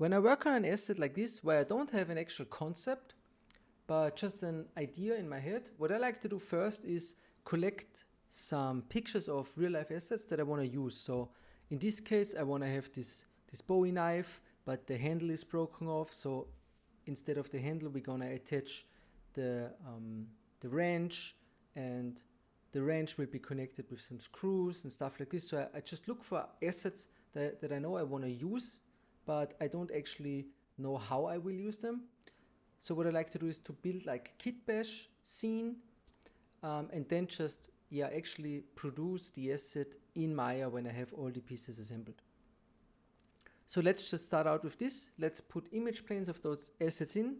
When I work on an asset like this, where I don't have an actual concept, but just an idea in my head, what I like to do first is collect some pictures of real life assets that I want to use. So in this case, I want to have this Bowie knife, but the handle is broken off. So instead of the handle, we're going to attach the wrench, and the wrench will be connected with some screws and stuff like this. So I just look for assets that I know I want to use, but I don't actually know how I will use them. So what I like to do is to build like kit bash scene, and then just actually produce the asset in Maya when I have all the pieces assembled. So let's just start out with this. Let's put image planes of those assets in,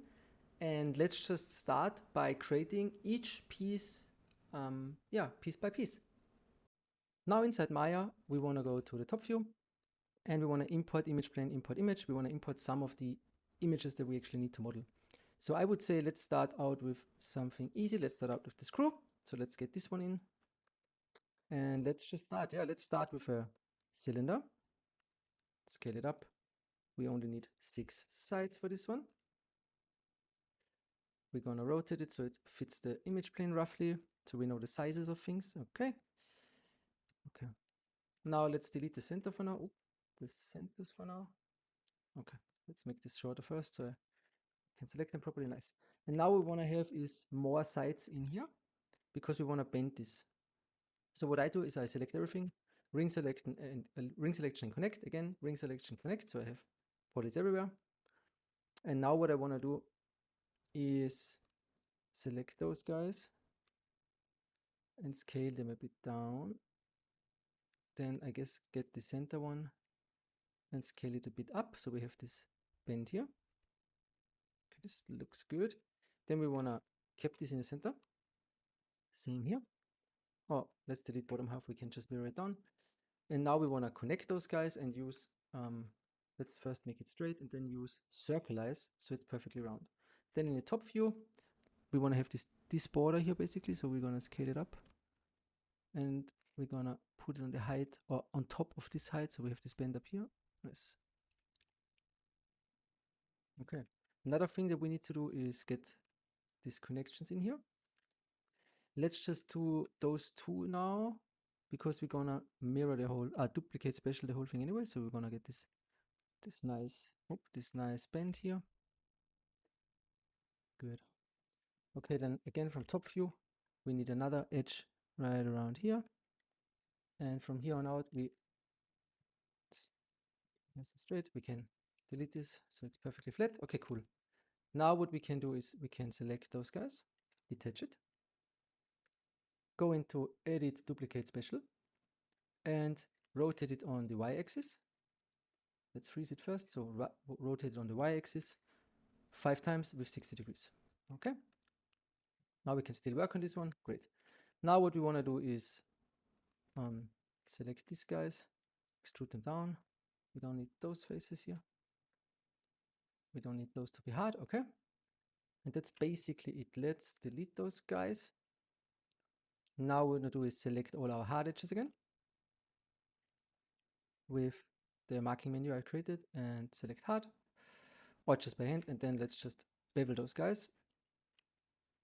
and let's just start by creating each piece, piece by piece. Now inside Maya, we want to go to the top view, and we want to import image plane, import image. We want to import some of the images that we actually need to model. So I would say let's start out with something easy. Let's start out with the screw. So let's get this one in. And let's just start. Let's start with a cylinder. Scale it up. We only need 6 sides for this one. We're going to rotate it so it fits the image plane roughly, so we know the sizes of things. Okay. Now let's delete the center for now. The centers for now. Okay, let's make this shorter first so I can select them properly. Nice. And now we want to have is more sides in here because we want to bend this. So what I do is I select everything, ring selection and connect again, ring selection connect. So I have polys everywhere. And now what I want to do is select those guys and scale them a bit down. Then I guess get the center one and scale it a bit up. So we have this bend here. Okay, this looks good. Then we want to keep this in the center. Same here. Oh, let's delete bottom half. We can just mirror it down. And now we want to connect those guys and use, let's first make it straight and then use circularize so it's perfectly round. Then in the top view, we want to have this border here basically. So we're going to scale it up and we're going to put it on the height or on top of this height. So we have this bend up here. Nice. Okay. Another thing that we need to do is get these connections in here. Let's just do those two now because we're gonna mirror the whole, duplicate special the whole thing anyway. So we're gonna get this nice bend here. Good. Okay, then again from top view, we need another edge right around here, and from here on out nice and straight. We can delete this so it's perfectly flat. Okay, cool. Now what we can do is we can select those guys, detach it, go into edit duplicate special and rotate it on the y-axis. Let's freeze it first. So rotate it on the y-axis 5 times with 60 degrees. Okay. Now we can still work on this one. Great. Now what we want to do is select these guys, extrude them down. We don't need those faces here. We don't need those to be hard. Okay. And that's basically it. Let's delete those guys. Now what we're going to do is select all our hard edges again with the marking menu I created and select hard or just by hand. And then let's just bevel those guys.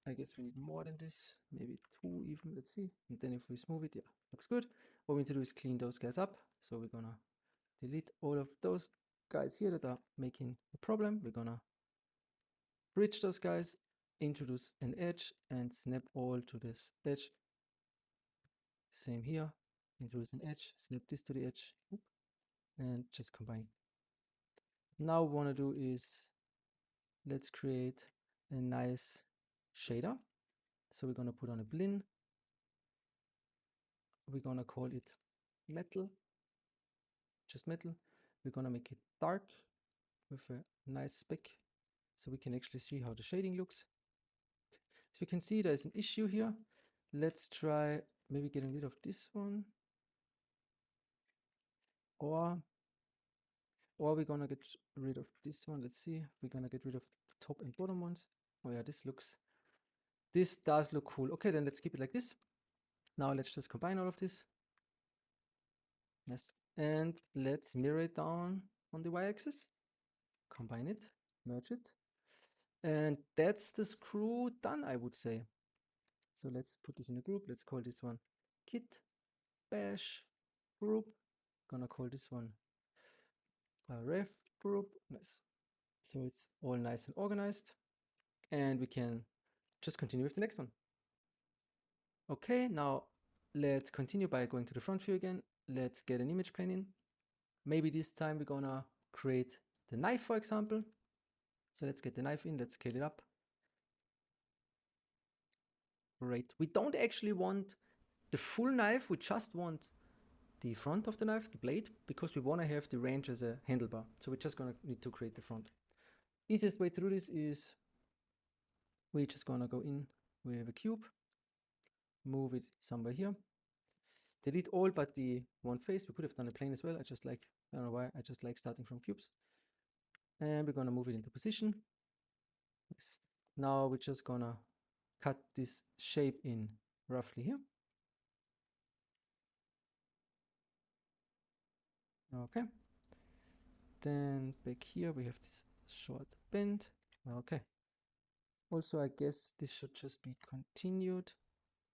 I guess we need more than this, maybe 2 even, let's see. And then if we smooth it, looks good. What we need to do is clean those guys up. So we're gonna delete all of those guys here that are making a problem. We're gonna bridge those guys, introduce an edge and snap all to this edge. Same here, introduce an edge, snap this to the edge, and just combine. Now what we wanna do is, let's create a nice shader. So we're gonna put on a blend. We're gonna call it metal, just metal. We're gonna make it dark with a nice speck so we can actually see how the shading looks. As we can see, there's an issue here. Let's try maybe getting rid of this one, or we're gonna get rid of this one. Let's see, we're gonna get rid of the top and bottom ones. Oh yeah, this does look cool. Okay, then let's keep it like this. Now let's just combine all of this. Yes, and let's mirror it down on the y-axis. combine it, merge it. And that's the screw done, I would say. So let's put this in a group. Let's call this one kit bash group. Gonna call this one a ref group. Nice. So it's all nice and organized. And we can just continue with the next one. Okay, now let's continue by going to the front view again. Let's get an image plane in. Maybe this time we're gonna create the knife, for example. So let's get the knife in, let's scale it up. Great. We don't actually want the full knife, we just want the front of the knife, the blade, because we want to have the range as a handlebar. So we're just going to need to create the front. Easiest way to do this is we're just going to go in with a cube, move it somewhere here, delete all but the one face. We could have done a plane as well. I don't know why, I just like starting from cubes. And we're going to move it into position. Yes. Now we're just going to cut this shape in roughly here. Okay. Then back here we have this short bend. Okay. Also, I guess this should just be continued.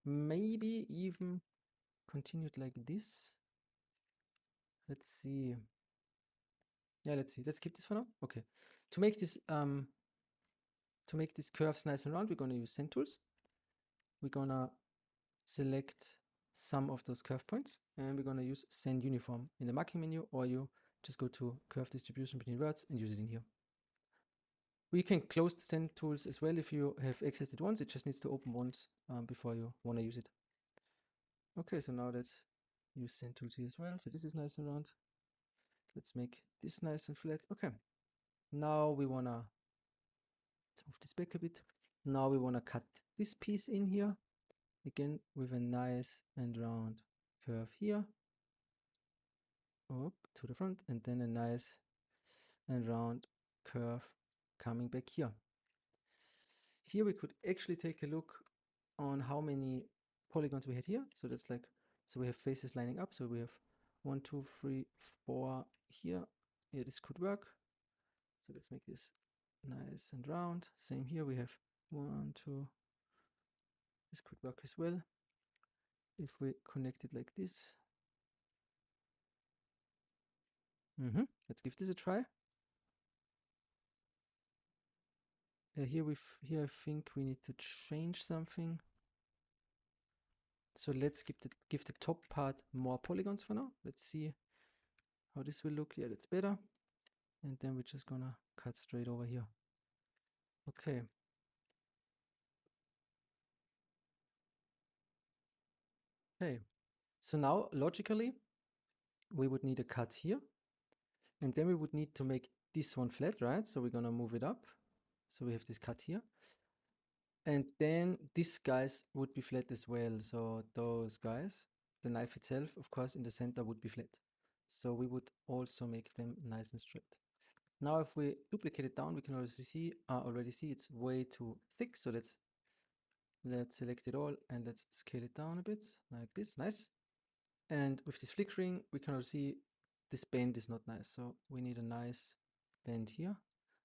Maybe even continued like this. Let's see. Yeah, let's see. Let's keep this for now. Okay. To make this curves nice and round, we're gonna use send tools. We're gonna select some of those curve points and we're gonna use send uniform in the marking menu, or you just go to curve distribution between words and use it in here. We can close the send tools as well if you have accessed it once. It just needs to open once before you want to use it. Okay, so now let's use send tools here as well. So this is nice and round. Let's make this nice and flat. Okay. Now we wanna, let's move this back a bit. Now we wanna cut this piece in here again with a nice and round curve here. Up to the front, and then a nice and round curve coming back here. Here we could actually take a look on how many polygons we had here. So that's like, so we have faces lining up. So we have 1, 2, 3, 4 here. Yeah, this could work. So let's make this nice and round. Same here, we have 1, 2. This could work as well if we connect it like this. Let's give this a try. Here I think we need to change something. So let's give the top part more polygons for now. Let's see how this will look. Yeah, that's better. And then we're just gonna cut straight over here. Okay. Okay. So now logically we would need a cut here, and then we would need to make this one flat, right? So we're gonna move it up. So we have this cut here. And then these guys would be flat as well. So those guys, the knife itself, of course, in the center would be flat. So we would also make them nice and straight. Now, if we duplicate it down, we can already see it's way too thick. So let's select it all and let's scale it down a bit like this. Nice. And with this flickering, we can also see this bend is not nice. So we need a nice bend here.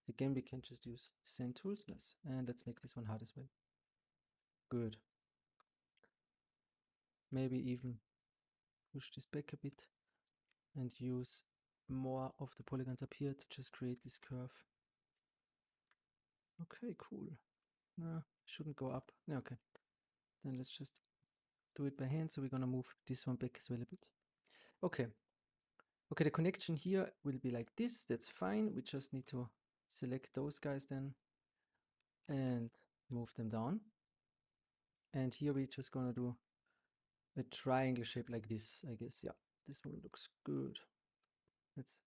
Again, we can just use send tools. Nice. And let's make this one hard as well. Good. Maybe even push this back a bit and use more of the polygons up here to just create this curve. Okay, cool. No, shouldn't go up. No, okay. Then let's just do it by hand. So we're gonna move this one back as well a bit. Okay. Okay, the connection here will be like this. That's fine. We just need to select those guys then and move them down. And here we're just gonna do a triangle shape like this, I guess. Yeah, this one looks good. Let's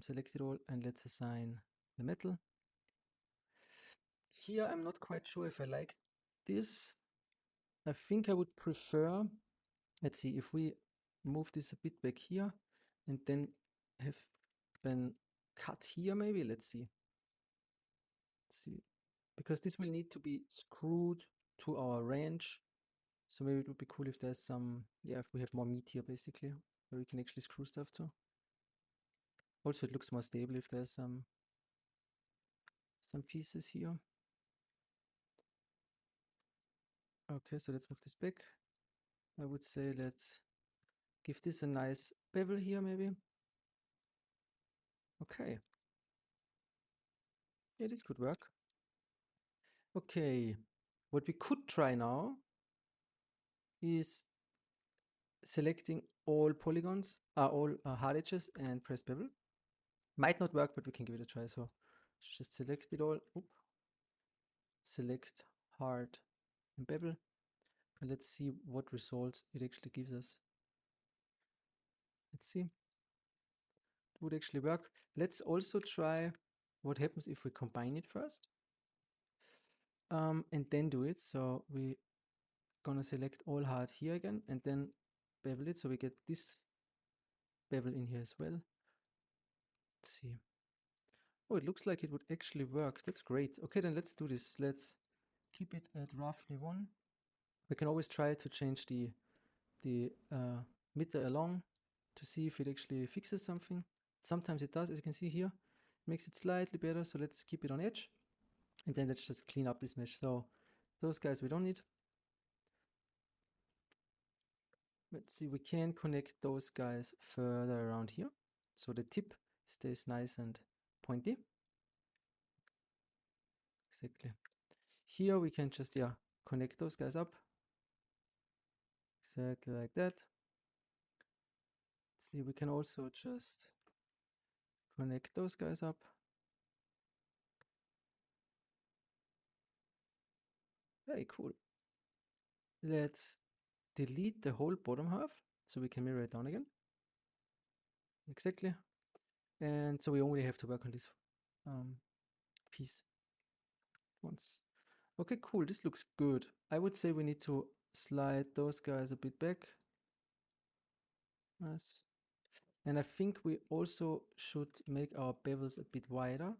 select it all and let's assign the metal. Here I'm not quite sure if I like this. I think I would prefer, let's see, if we move this a bit back here and then have been cut here maybe. Let's see. Because this will need to be screwed to our range. So maybe it would be cool if there's some, yeah, if we have more meat here basically, where we can actually screw stuff to. Also, it looks more stable if there's some some pieces here. Okay, so let's move this back. I would say let's give this a nice bevel here maybe. Okay. Yeah, this could work. Okay, what we could try now is selecting all polygons, all hard edges and press bevel. Might not work, but we can give it a try. So just select it all. Oop. Select hard and bevel. And let's see what results it actually gives us. Let's see. It would actually work. Let's also try what happens if we combine it first. And then do it. So we gonna select all hard here again and then bevel it so we get this bevel in here as well. Let's see. Oh, it looks like it would actually work. That's great. Okay, then let's do this. Let's keep it at roughly 1. We can always try to change the meter along to see if it actually fixes something. Sometimes it does, as you can see here. It makes it slightly better, so let's keep it on edge. And then let's just clean up this mesh. So those guys we don't need. Let's see, we can connect those guys further around here. So the tip stays nice and pointy. Exactly. Here we can just, connect those guys up. Exactly like that. Let's see, we can also just connect those guys up. Very cool. Let's delete the whole bottom half so we can mirror it down again. Exactly. And so we only have to work on this piece once. Okay, cool. This looks good. I would say we need to slide those guys a bit back. Nice. And I think we also should make our bevels a bit wider.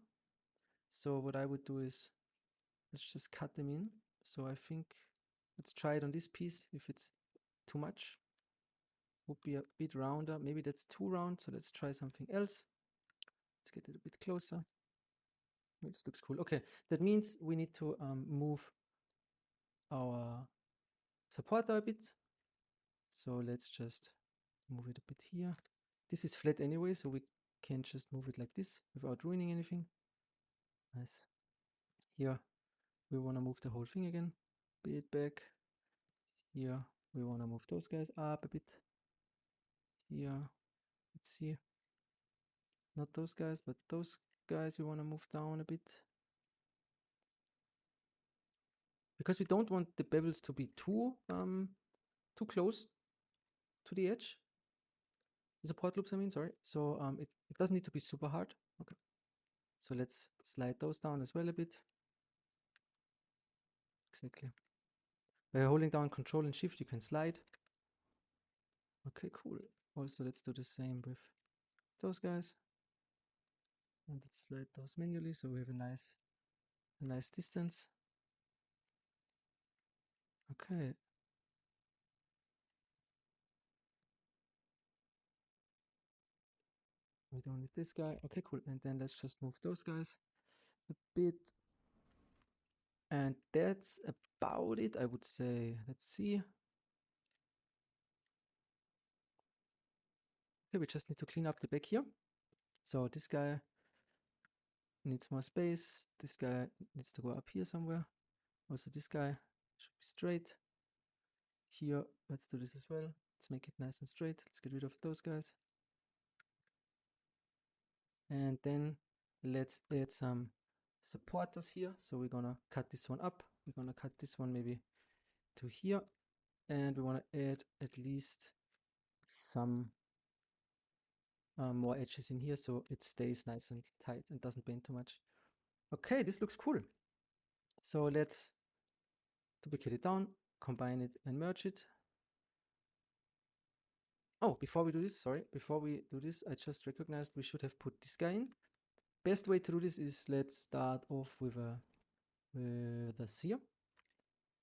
So what I would do is let's just cut them in. So I think let's try it on this piece. If it's too much, would be a bit rounder. Maybe that's too round. So let's try something else. Let's get it a bit closer. This looks cool. Okay, that means we need to move our supporter a bit. So let's just move it a bit here. This is flat anyway, so we can just move it like this without ruining anything. Nice. Here we want to move the whole thing again. Bit back. Here we want to move those guys up a bit. Here, let's see. Not those guys, but those guys we want to move down a bit. Because we don't want the bevels to be too close to the edge. The support loops, I mean, sorry. So it doesn't need to be super hard. Okay. So let's slide those down as well a bit. Exactly. By holding down Control and Shift, you can slide. Okay, cool. Also, let's do the same with those guys. And let's slide those manually so we have a nice distance. Okay. We don't need this guy. Okay, cool. And then let's just move those guys a bit. And that's about it, I would say. Let's see. Okay, we just need to clean up the back here. So this guy needs more space. This guy needs to go up here somewhere. Also this guy should be straight. Here, let's do this as well. Let's make it nice and straight. Let's get rid of those guys. And then let's add some supporters here. So we're gonna cut this one up. We're gonna cut this one maybe to here. And we wanna add at least some more edges in here so it stays nice and tight and doesn't bend too much. Okay, this looks cool. So let's duplicate it down, combine it and merge it. Oh, before we do this, I just recognized we should have put this guy in. Best way to do this is let's start off with a sphere.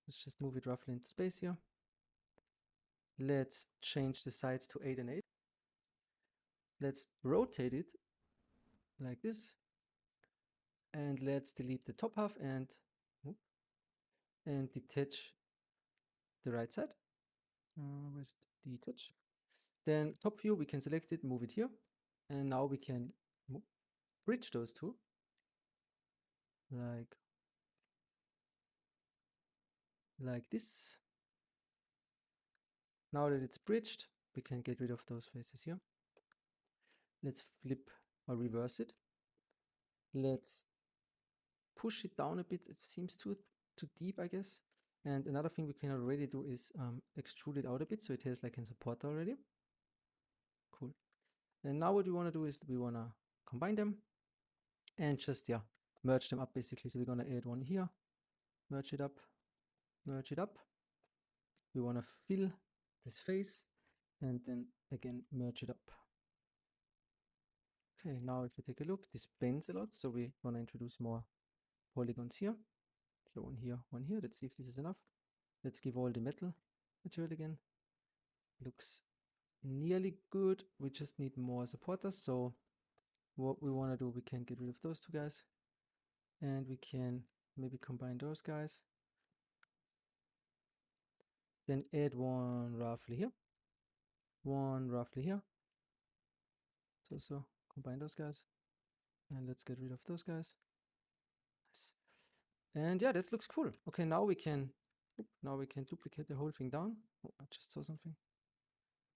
Let's just move it roughly into space here. Let's change the sides to 8 and 8. Let's rotate it like this. And let's delete the top half and detach the right side. Where's it? Detach. Then top view, we can select it, move it here. And now we can bridge those two. Like this. Now that it's bridged, we can get rid of those faces here. Let's flip or reverse it. Let's push it down a bit. It seems too deep, I guess. And another thing we can already do is extrude it out a bit so it has like a support already. Cool. And now what we want to do is we want to combine them and just, yeah, merge them up basically. So we're going to add one here, merge it up, merge it up. We want to fill this face and then again merge it up. Okay, now if we take a look, this bends a lot, so we want to introduce more polygons here. So one here, one here. Let's see if this is enough. Let's give all the metal material again. Looks nearly good. We just need more supporters. So what we want to do, we can get rid of those two guys and we can maybe combine those guys. Then add one roughly here, one roughly here. So combine those guys and let's get rid of those guys. Nice. And yeah, this looks cool. Okay, now we can duplicate the whole thing down. Oh, I just saw something.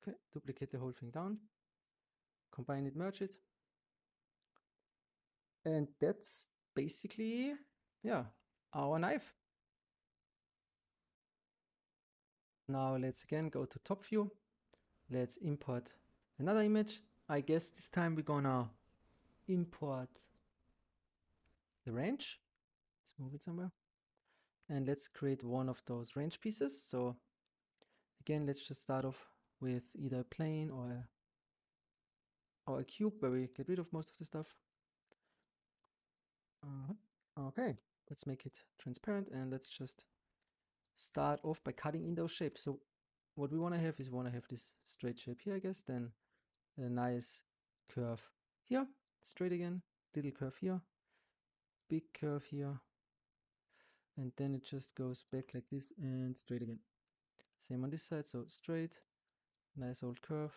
Okay, duplicate the whole thing down, combine it, merge it. And that's basically, yeah, our knife. Now let's again go to top view. Let's import another image. I guess this time we're gonna import the wrench. Let's move it somewhere. And let's create one of those wrench pieces. So again, let's just start off with either a plane or a cube where we get rid of most of the stuff. Okay, let's make it transparent and let's just start off by cutting in those shapes. So what we want to have is we want to have this straight shape here, I guess, then a nice curve here, straight again, little curve here, big curve here, and then it just goes back like this and straight again. Same on this side, so straight, nice old curve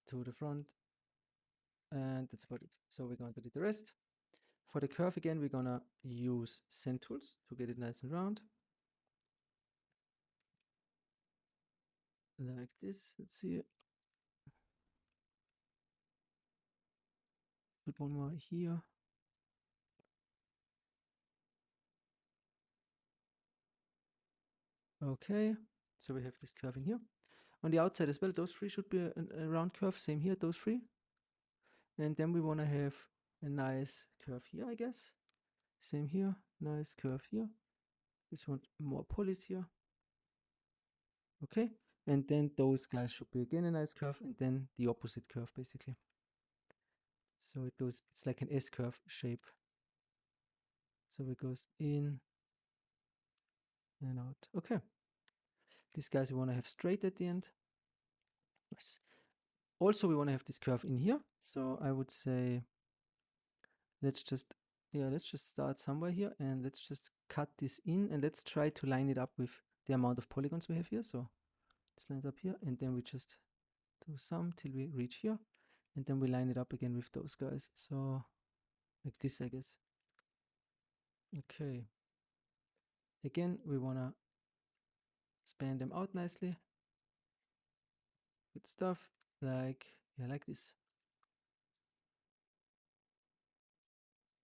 to the front, and that's about it. So we're going to do the rest. For the curve again, we're gonna use sand tools to get it nice and round. Like this, let's see. Put one more here. Okay, so we have this curve in here. On the outside as well, those three should be a round curve. Same here, those three. And then we want to have a nice curve here, I guess. Same here, nice curve here. This one more polys here. Okay, and then those guys should be again a nice curve, and then the opposite curve basically. So it goes, it's like an S curve shape. So it goes in and out. Okay. These guys we want to have straight at the end. Nice. Also, we want to have this curve in here. So I would say, let's just start somewhere here and let's just cut this in and let's try to line it up with the amount of polygons we have here. So let's line it up here and then we just do some till we reach here and then we line it up again with those guys. So like this, I guess. Okay. Again, we want to span them out nicely. Good stuff. Like, yeah, like this.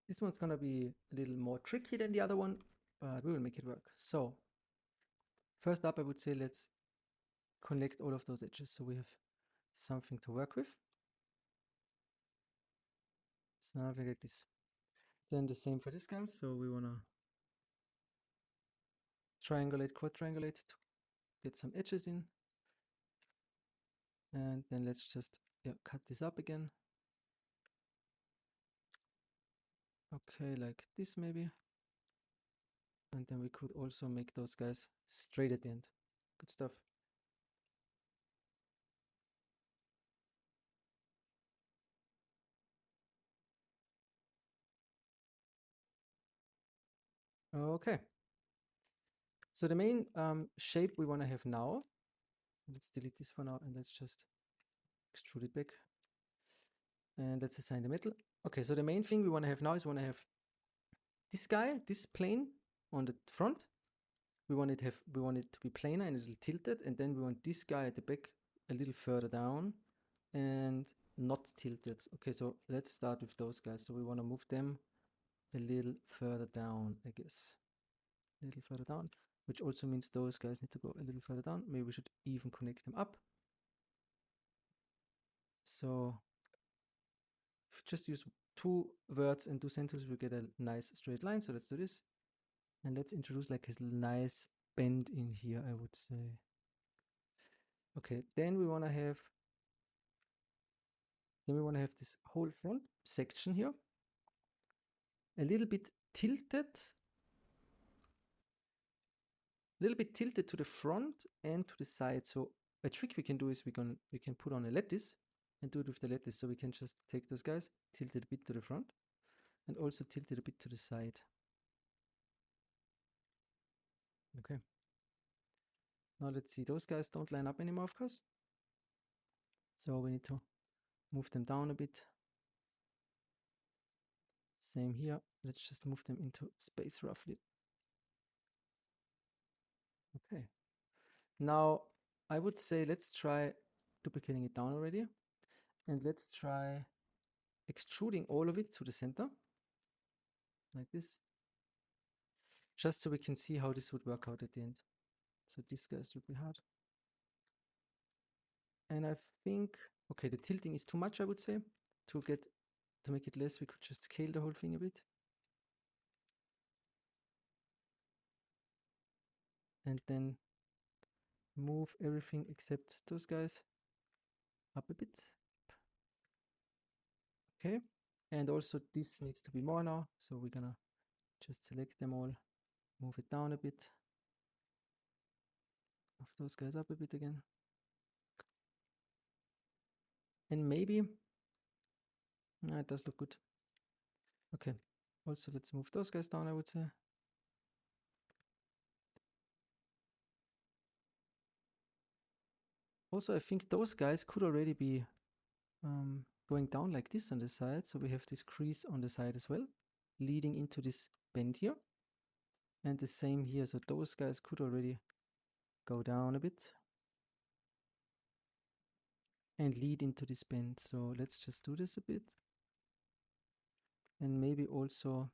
This one's gonna be a little more tricky than the other one, but we will make it work. So first up, I would say let's connect all of those edges so we have something to work with. Something like this. Then the same for this guy. So we wanna triangulate, quadriangulate to get some edges in. And then let's just cut this up again. Okay, like this maybe. And then we could also make those guys straight at the end. Good stuff. Okay. So the main shape we want to have now, let's delete this for now and let's just extrude it back. And let's assign the metal. Okay, so the main thing we want to have now is we want to have this guy, this plane on the front. We want it to be planar and a little tilted, and then we want this guy at the back a little further down and not tilted. Okay, so let's start with those guys. So we want to move them a little further down, I guess. A little further down, which also means those guys need to go a little further down. Maybe we should even connect them up. So if you just use two words and two sentences, we get a nice straight line. So let's do this. And let's introduce like a nice bend in here, I would say. Okay, then we want to have this whole front section here a little bit tilted to the front and to the side. So a trick we can do is we can put on a lattice and do it with the lattice. So we can just take those guys, tilt it a bit to the front and also tilt it a bit to the side. Okay. Now let's see, those guys don't line up anymore, of course. So we need to move them down a bit. Same here. Let's just move them into space roughly. Okay. Now I would say let's try duplicating it down already. And let's try extruding all of it to the center. Like this. Just so we can see how this would work out at the end. So this guys would be hard. And I think, okay, the tilting is too much, I would say. To make it less, we could just scale the whole thing a bit. And then move everything except those guys up a bit. Okay. And also this needs to be more now. So we're gonna just select them all, move it down a bit. Move those guys up a bit again. And maybe, it does look good. Okay. Also, let's move those guys down, I would say. Also, I think those guys could already be going down like this on the side. So we have this crease on the side as well, leading into this bend here. And the same here. So those guys could already go down a bit and lead into this bend. So let's just do this a bit. And maybe also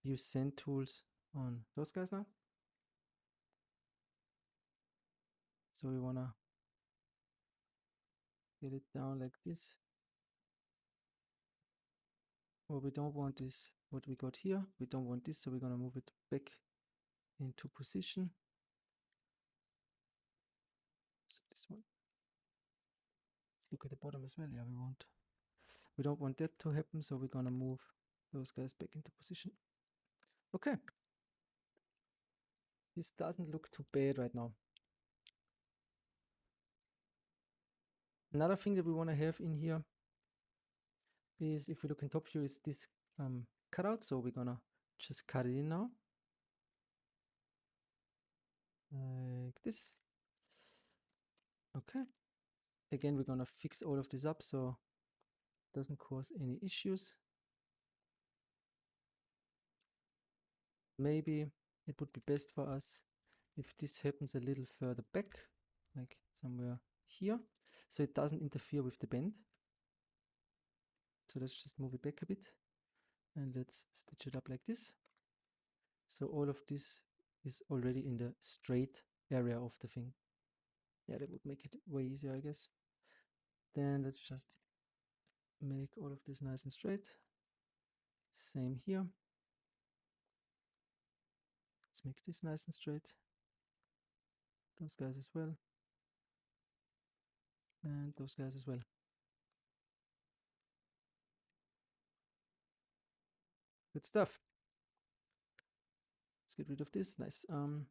use send tools on those guys now. So we want to get it down like this. Well, we don't want this, what we got here. We don't want this, so we're going to move it back into position. So this one. Let's look at the bottom as well. Yeah, we don't want that to happen, so we're going to move those guys back into position. Okay. This doesn't look too bad right now. Another thing that we want to have in here is, if we look in top view, is this cutout. So we're gonna just cut it in now, like this. Okay. Again, we're gonna fix all of this up so it doesn't cause any issues. Maybe it would be best for us if this happens a little further back, like somewhere here, so it doesn't interfere with the bend. So let's just move it back a bit and let's stitch it up like this. So all of this is already in the straight area of the thing. Yeah, that would make it way easier, I guess. Then let's just make all of this nice and straight. Same here. Let's make this nice and straight. Those guys as well. And those guys as well. Good stuff. Let's get rid of this. Nice. Let's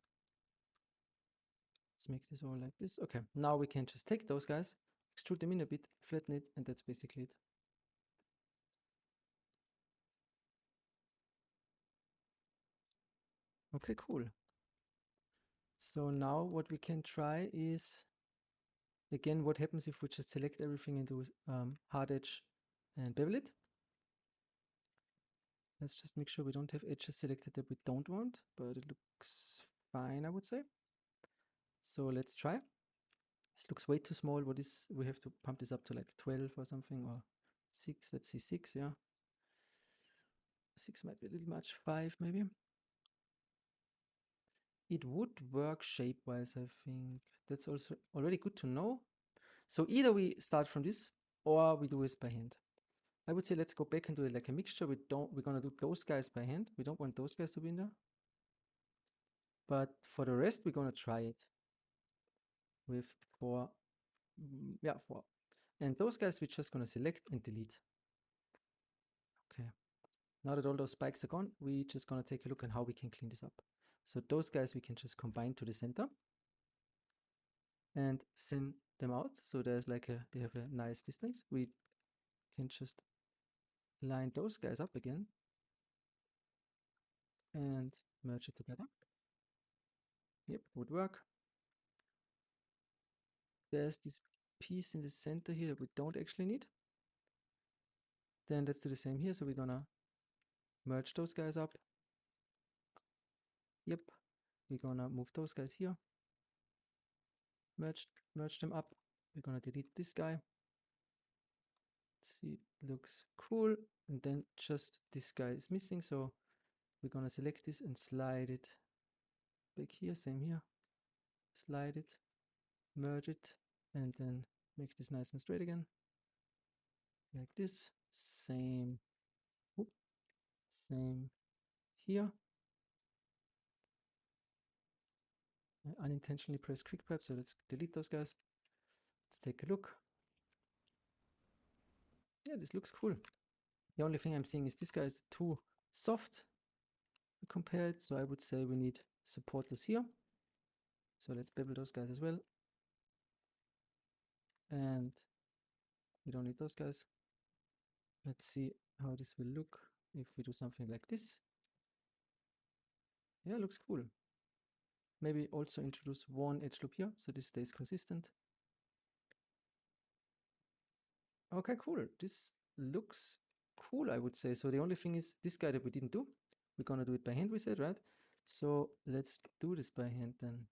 make this all like this. Okay, now we can just take those guys, extrude them in a bit, flatten it, and that's basically it. Okay, cool. So now what we can try is, again, what happens if we just select everything and do hard edge and bevel it. Let's just make sure we don't have edges selected that we don't want, but it looks fine, I would say. So let's try. This looks way too small. What is, we have to pump this up to like 12 or something, or 6. Let's see, 6, yeah. 6 might be a little much, 5 maybe. It would work shape-wise, I think. That's also already good to know. So either we start from this or we do this by hand. I would say let's go back and do it like a mixture. We're gonna do those guys by hand. We don't want those guys to be in there. But for the rest, we're gonna try it with 4. Yeah, 4. And those guys we're just gonna select and delete. Okay. Now that all those spikes are gone, we're just gonna take a look at how we can clean this up. So those guys we can just combine to the center and thin them out. So there's like they have a nice distance. We can just line those guys up again and merge it together. Yep, would work. There's this piece in the center here that we don't actually need. Then let's do the same here. So we're gonna merge those guys up. Yep, we're gonna move those guys here. Merge them up. We're gonna delete this guy. Let's see, looks cool. And then just this guy is missing. So we're gonna select this and slide it back here. Same here. Slide it, merge it, and then make this nice and straight again. Like this. Same. Whoop, same here. I unintentionally press quick prep, so let's delete those guys. Let's take a look. Yeah, this looks cool. The only thing I'm seeing is this guy is too soft compared, so I would say we need supporters here. So let's bevel those guys as well. And we don't need those guys. Let's see how this will look if we do something like this. Yeah, looks cool. Maybe also introduce one edge loop here, so this stays consistent. Okay, cool. This looks cool, I would say. So the only thing is this guy that we didn't do. We're gonna do it by hand, we said, right? So let's do this by hand then.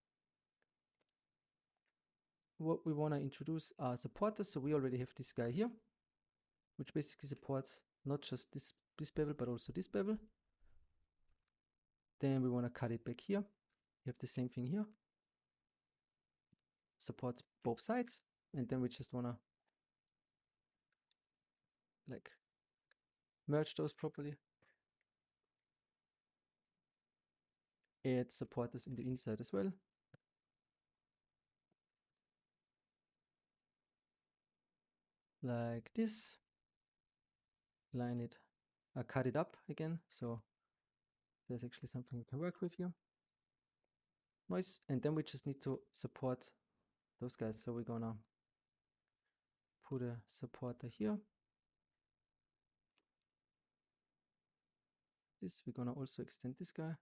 What we wanna introduce are supporters. So we already have this guy here, which basically supports not just this bevel, but also this bevel. Then we wanna cut it back here. We have the same thing here. Supports both sides. And then we just wanna like merge those properly. Add supporters in the inside as well. Like this. Line it, cut it up again. So there's actually something we can work with here. Nice. And then we just need to support those guys. So we're gonna put a supporter here. This, we're gonna also extend this guy.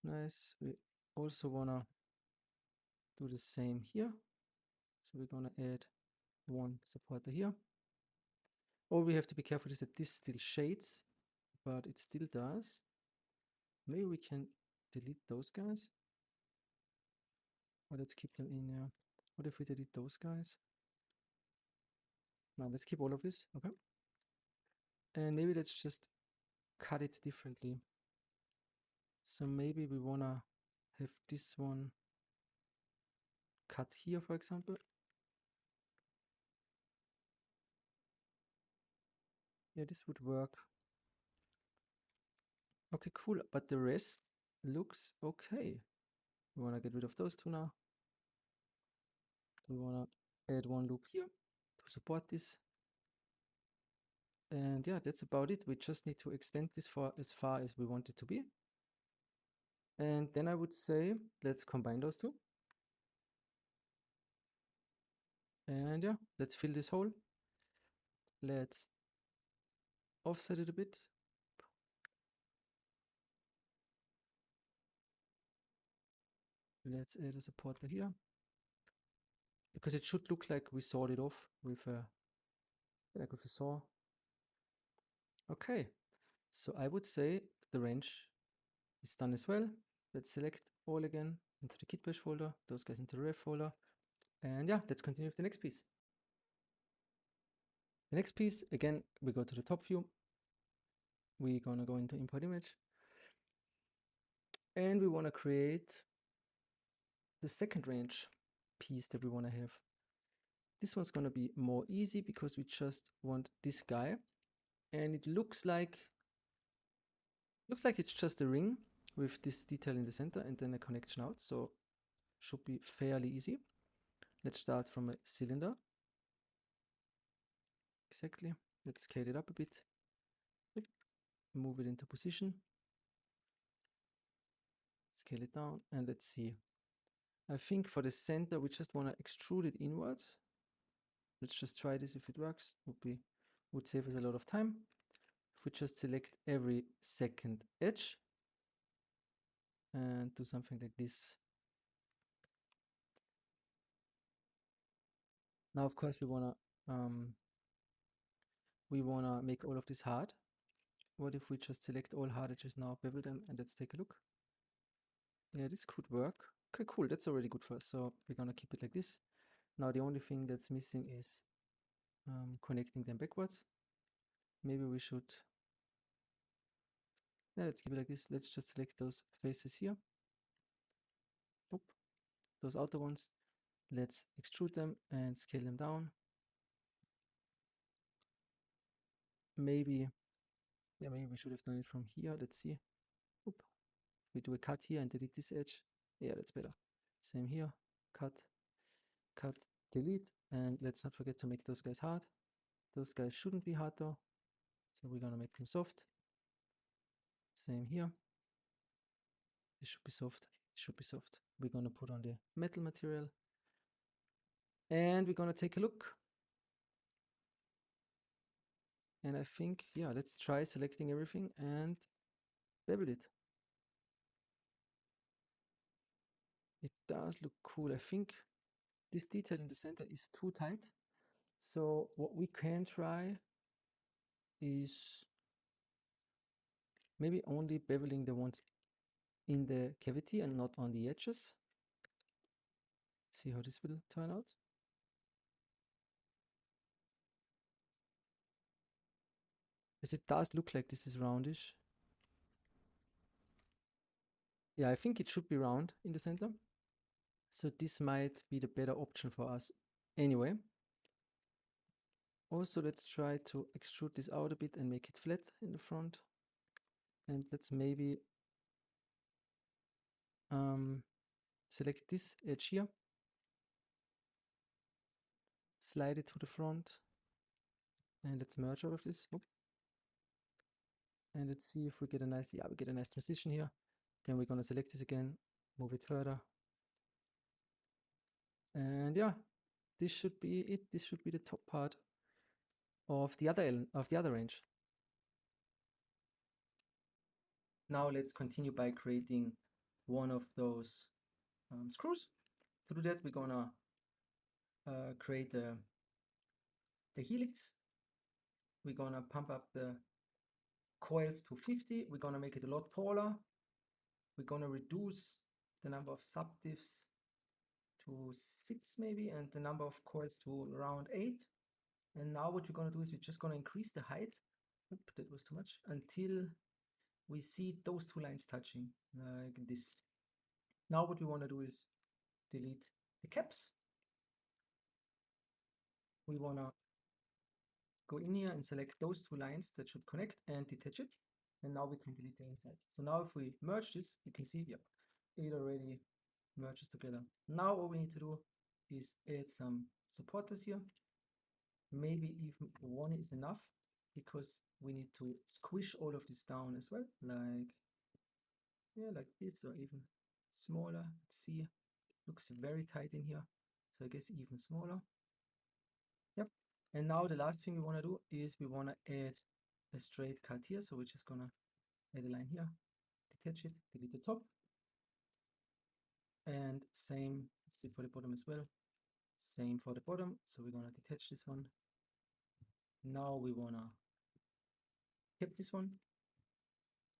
Nice. We also wanna do the same here. So we're gonna add one supporter here. All we have to be careful is that this still shades, but it still does. Maybe we can delete those guys. Or let's keep them in there. What if we delete those guys? No, let's keep all of this. Okay. And maybe let's just cut it differently. So maybe we wanna have this one cut here, for example. Yeah, this would work. Okay, cool. But the rest looks okay. We wanna get rid of those two now. We wanna add one loop here to support this. And yeah, that's about it. We just need to extend this for as far as we want it to be. And then I would say, let's combine those two. And yeah, let's fill this hole. Let's offset it a bit. Let's add a supporter here, because it should look like we sawed it off with a saw. Okay, so I would say the wrench is done as well. Let's select all again into the kit bash folder, those guys into the ref folder, and yeah, let's continue with the next piece. The next piece, again, we go to the top view. We're gonna go into import image, and we want to create the second wrench piece that we want to have. This one's gonna be more easy because we just want this guy, and it looks like it's just a ring with this detail in the center and then a connection out, so should be fairly easy. Let's start from a cylinder. Exactly. Let's scale it up a bit. Move it into position. Scale it down, and let's see. I think for the center, we just want to extrude it inwards. Let's just try this. If it works, would save us a lot of time. If we just select every second edge and do something like this. Now, of course, we wanna make all of this hard. What if we just select all hard edges now, bevel them, and let's take a look. Yeah, this could work. Okay, cool. That's already good for us. So we're gonna keep it like this. Now the only thing that's missing is connecting them backwards. Maybe we should. Yeah, let's keep it like this. Let's just select those faces here. Oop, those outer ones. Let's extrude them and scale them down. Maybe, yeah, maybe we should have done it from here. Let's see. Oop. We do a cut here and delete this edge. Yeah, that's better. Same here. Cut, cut, delete. And let's not forget to make those guys hard. Those guys shouldn't be hard though. So we're gonna make them soft. Same here. This should be soft. It should be soft. We're gonna put on the metal material. And we're gonna take a look. And I think, yeah, let's try selecting everything and bevel it. It does look cool. I think this detail in the center is too tight. So what we can try is maybe only beveling the ones in the cavity and not on the edges. See how this will turn out. Yes, it does look like this is roundish. Yeah, I think it should be round in the center. So this might be the better option for us anyway. Also, let's try to extrude this out a bit and make it flat in the front. And let's maybe select this edge here, slide it to the front, and let's merge all of this. Oop. And let's see if we get a nice, yeah, we get a nice transition here. Then we're gonna select this again, move it further. And yeah, this should be it. This should be the top part of the other range. Now let's continue by creating one of those screws. To do that, we're gonna create the helix. We're gonna pump up the coils to 50. We're gonna make it a lot taller. We're gonna reduce the number of subdivs to 6 maybe, and the number of coils to around 8. And now what we're gonna do is we're just gonna increase the height. Oop, that was too much. Until we see those two lines touching, like this. Now what we wanna do is delete the caps. We wanna go in here and select those two lines that should connect and detach it. And now we can delete the inside. So now if we merge this, you can see, yep, it already merges together. Now all we need to do is add some supporters here. Maybe even one is enough, because we need to squish all of this down as well, like, yeah, like this, or even smaller. Let's see, looks very tight in here, so I guess even smaller. Yep. And now the last thing we want to do is we want to add a straight cut here. So we're just gonna add a line here, detach it, delete the top. And same for the bottom as well. Same for the bottom. So we're gonna detach this one. Now we wanna keep this one,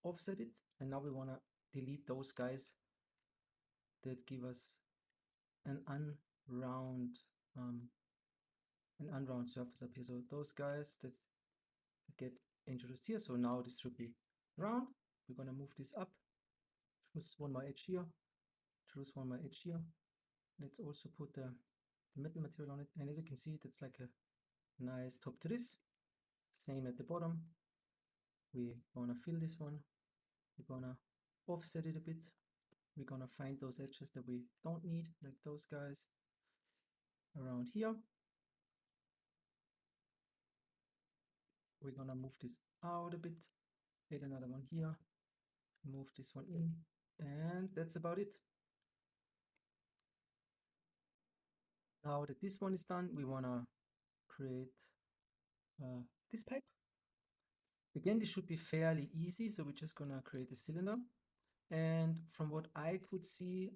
offset it, and now we wanna delete those guys that give us an unround surface up here. So those guys that get introduced here. So now this should be round. We're gonna move this up. Choose one more edge here. Choose one more edge here. Let's also put the metal material on it. And as you can see, that's like a nice top to this. Same at the bottom. We're gonna fill this one. We're gonna offset it a bit. We're gonna find those edges that we don't need, like those guys around here. We're gonna move this out a bit, add another one here, move this one in, and that's about it. Now that this one is done, we wanna create this pipe. Again, this should be fairly easy, so we're just gonna create a cylinder. And from what I could see,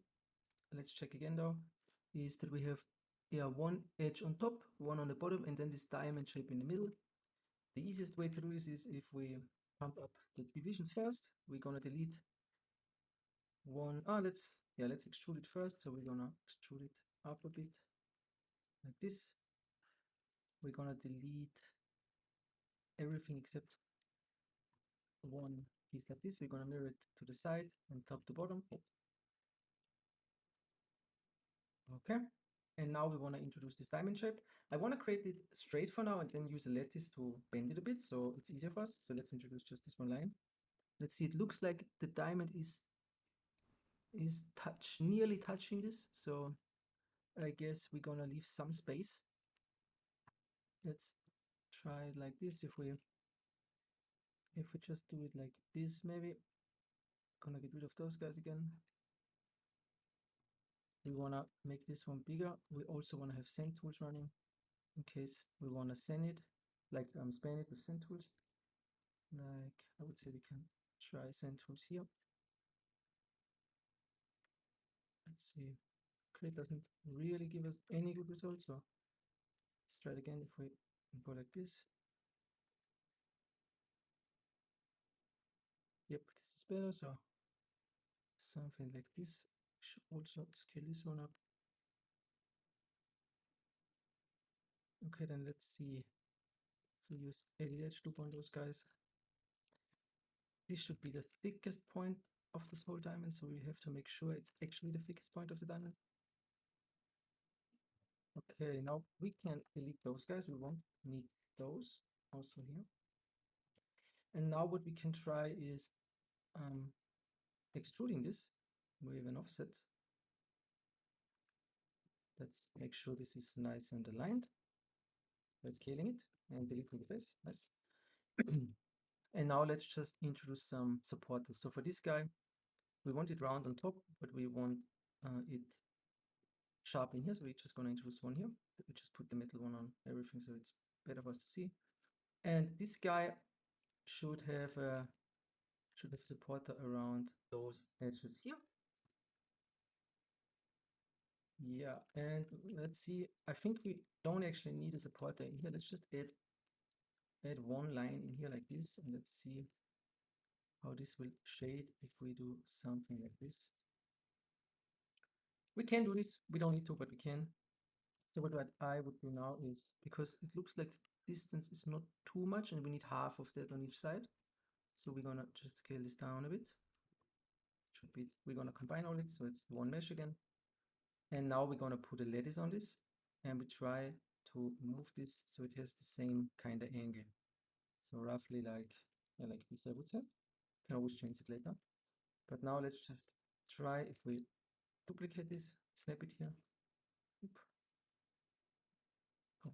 let's check again though, is that we have one edge on top, one on the bottom, and then this diamond shape in the middle. The easiest way to do this is if we pump up the divisions first. We're gonna delete one. Let's extrude it first. So we're gonna extrude it up a bit like this. We're gonna delete everything except one piece like this. We're gonna mirror it to the side and top to bottom. Okay. And now we want to introduce this diamond shape. I want to create it straight for now and then use a lattice to bend it a bit so it's easier for us. So let's introduce just this one line. Let's see, it looks like the diamond is nearly touching this. So I guess we're gonna leave some space. Let's try it like this. If we just do it like this, maybe gonna get rid of those guys again. We wanna make this one bigger. We also wanna have sand tools running in case we wanna sand it, like span it with sand tools. Like I would say we can try sand tools here. Let's see. Okay, it doesn't really give us any good results. So let's try it again. If we go like this. Yep, this is better. So something like this. Should also scale this one up. Okay, then let's see if we use edge loop on those guys. This should be the thickest point of this whole diamond, so we have to make sure it's actually the thickest point of the diamond. Okay, now we can delete those guys. We won't need those also here. And now what we can try is extruding this with an offset. Let's make sure this is nice and aligned by scaling it and deleting the face. Nice. And now let's just introduce some supporters. So for this guy, we want it round on top, but we want it sharp in here. So we're just going to introduce one here. We just put the metal one on everything so it's better for us to see. And this guy should have a supporter around those edges here. Yeah, and let's see. I think we don't actually need a supporter in here. Let's just add one line in here like this, and let's see how this will shade if we do something like this. We can do this. We don't need to, but we can. So what I would do now is, because it looks like the distance is not too much and we need half of that on each side. So we're gonna just scale this down a bit. Should be, we're gonna combine all it, so it's one mesh again. And now we're gonna put a lattice on this and we try to move this so it has the same kind of angle. So roughly like this, I would say. Can always change it later. But now let's just try if we duplicate this, snap it here. Oh.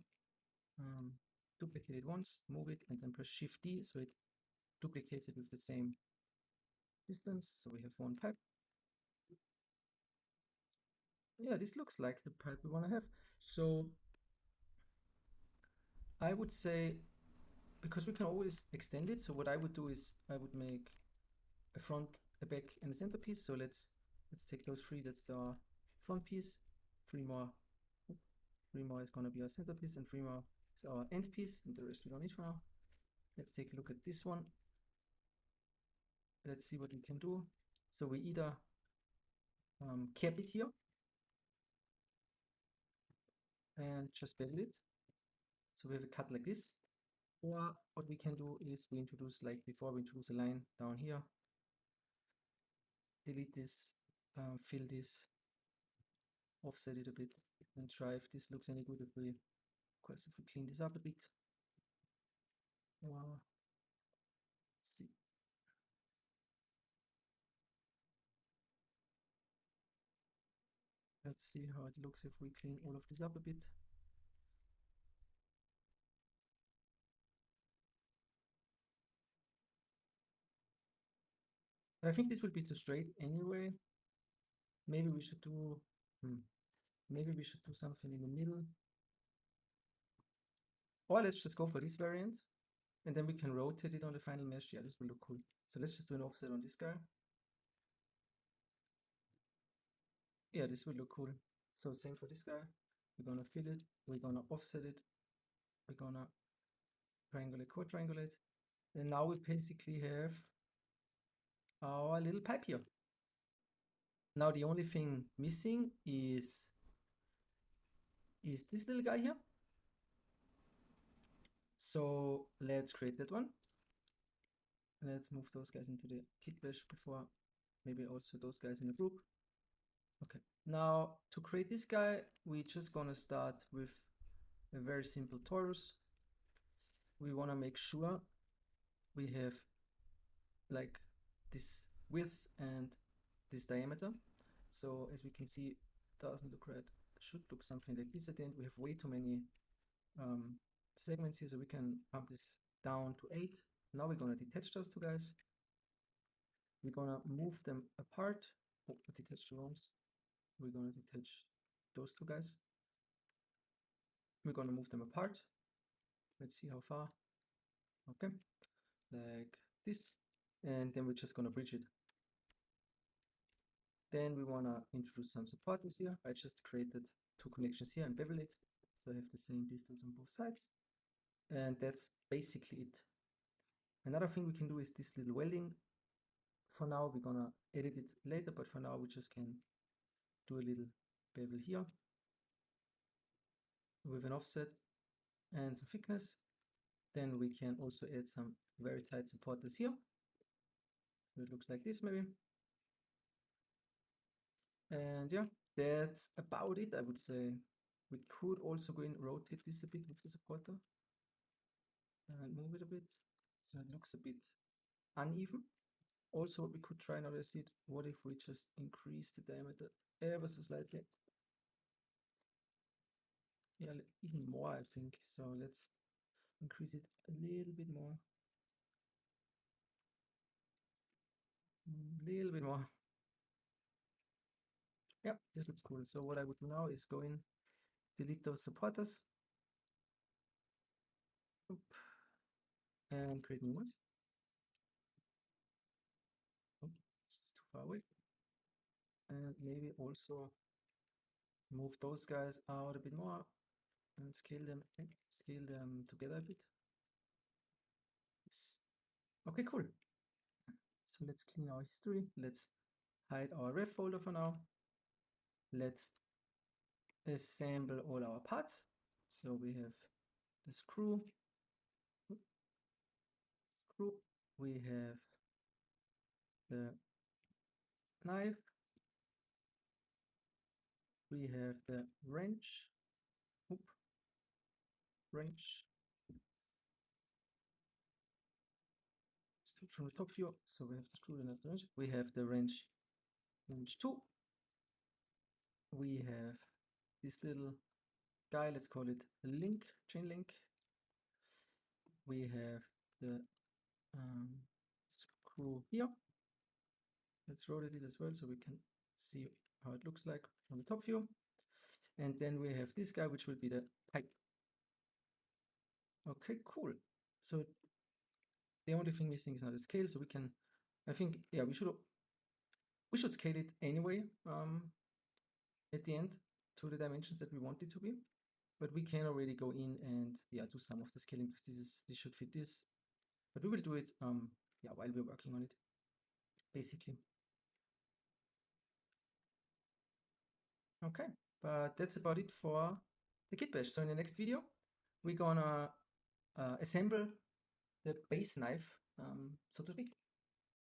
Duplicate it once, move it, and then press Shift D so it duplicates it with the same distance. So we have one pipe. Yeah, this looks like the pipe we want to have. So I would say, because we can always extend it, so what I would do is I would make a front, a back, and a centerpiece. So let's Let's take those three. That's the front piece. Three more. Three more is gonna be our center piece, and three more is our end piece, and the rest we don't need for now. Let's take a look at this one. Let's see what we can do. So we either cap it here and just bevel it. So we have a cut like this. Or what we can do is we introduce, like before, we introduce a line down here. Delete this, fill this, offset it a bit, and try if this looks any good. If we, of course, if we clean this up a bit. Let's see. Let's see how it looks if we clean all of this up a bit. I think this will be too straight anyway. Maybe we should do, maybe we should do something in the middle. Or let's just go for this variant, and then we can rotate it on the final mesh. Yeah, this will look cool. So let's just do an offset on this guy. Yeah, this will look cool. So same for this guy. We're gonna fill it, we're gonna offset it, we're gonna triangulate, quadriangulate, and now we basically have our little pipe here. Now the only thing missing is this little guy here. So let's create that one. Let's move those guys into the kit bash before, maybe also those guys in the group. Okay, now to create this guy, we're just gonna start with a very simple torus. We wanna make sure we have like this width and this diameter. So as we can see, it doesn't look right. It should look something like this at the end. We have way too many segments here, so we can pump this down to 8. Now we're gonna detach those two guys. We're gonna move them apart. Oh, detach the wrongs. We're gonna detach those two guys. We're gonna move them apart. Let's see how far. Okay, like this. And then we're just gonna bridge it. Then we wanna introduce some supporters here. I just created 2 connections here and bevel it. So I have the same distance on both sides. And that's basically it. Another thing we can do is this little welding. For now, we're gonna edit it later, but for now we just can do a little bevel here with an offset and some thickness. Then we can also add some very tight supporters here. So it looks like this maybe. And yeah, that's about it, I would say. We could also go and rotate this a bit with the supporter and move it a bit, so it looks a bit uneven. Also, what we could try now is what if we just increase the diameter ever so slightly? Yeah, even more, I think. So let's increase it a little bit more. A little bit more. Yeah, this looks cool. So what I would do now is go in, delete those supporters, and create new ones. Oh, this is too far away. And maybe also move those guys out a bit more and scale them together a bit. Yes. Okay, cool. So let's clean our history. Let's hide our ref folder for now. Let's assemble all our parts. So we have the screw, we have the knife, we have the wrench, wrench, from the top view. So we have the screw and the wrench. We have the wrench 2. We have this little guy, let's call it a link, chain link. We have the screw here. Let's rotate it as well so we can see how it looks like from the top view. And then we have this guy, which will be the pipe. Okay, cool. So the only thing missing is now the scale. So we can, I think, yeah, we should we should scale it anyway at the end to the dimensions that we want it to be. But we can already go in and do some of the scaling because this should fit this. But we will do it while we're working on it, basically. Okay, but that's about it for the kit bash. So in the next video, we're gonna assemble the base knife, so to speak.